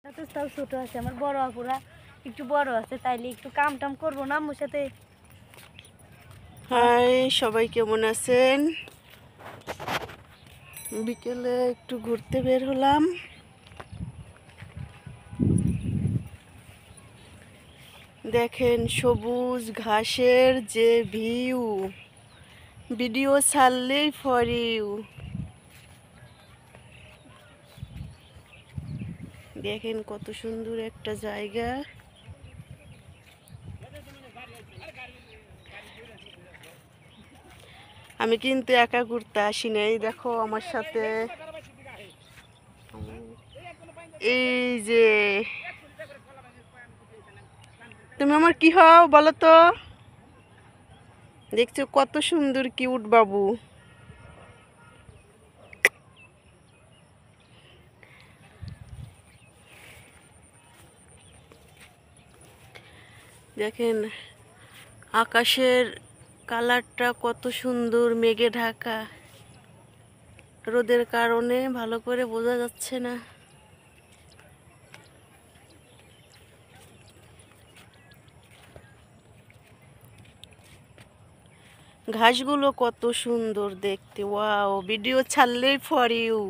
তো তাও ছোট আছে, আমার বড় আপুরা একটু বড় আছে, তাইলে একটু কাম টাম করবো না আম্মুর সাথে। হাই, সবাই কেমন আছেন? বিকেলে একটু ঘুরতে বের হলাম। দেখেন সবুজ ঘাসের যে ভিউ, ভিডিও ছাড়লেই ফর ইউ। দেখেন কত সুন্দর একটা জায়গা। আমি কিন্তু একা ঘুরতে আসি নাই, দেখো আমার সাথে এই যে, তুমি আমার কি হও বলো তো? দেখছো কত সুন্দর কিউট বাবু। দেখেন আকাশের কালারটা কত সুন্দর, মেঘে ঢাকা, রোদের কারণে ভালো করে বোঝা যাচ্ছে না। ঘাসগুলো কত সুন্দর দেখতে, ওয়াও, ভিডিও ছাড়লেই ফর ইউ।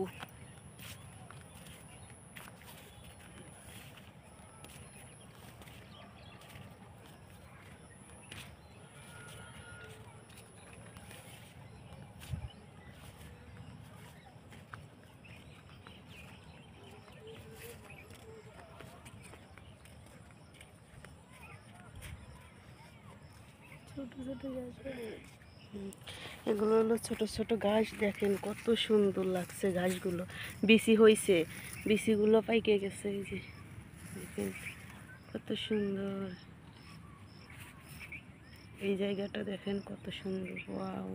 ছোট ছোট গাছ। এগুলো হলো ছোট ছোট ঘাস, দেখেন কত সুন্দর লাগছে ঘাসগুলো। বিচি হয়েছে, বিচিগুলো পাইকে গেছে, এই যে দেখেন কত সুন্দর। এই জায়গাটা দেখেন কত সুন্দর, ওয়াও।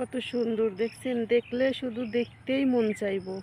কত সুন্দর দেখছেন, দেখলে শুধু দেখতেই মন চাইবো।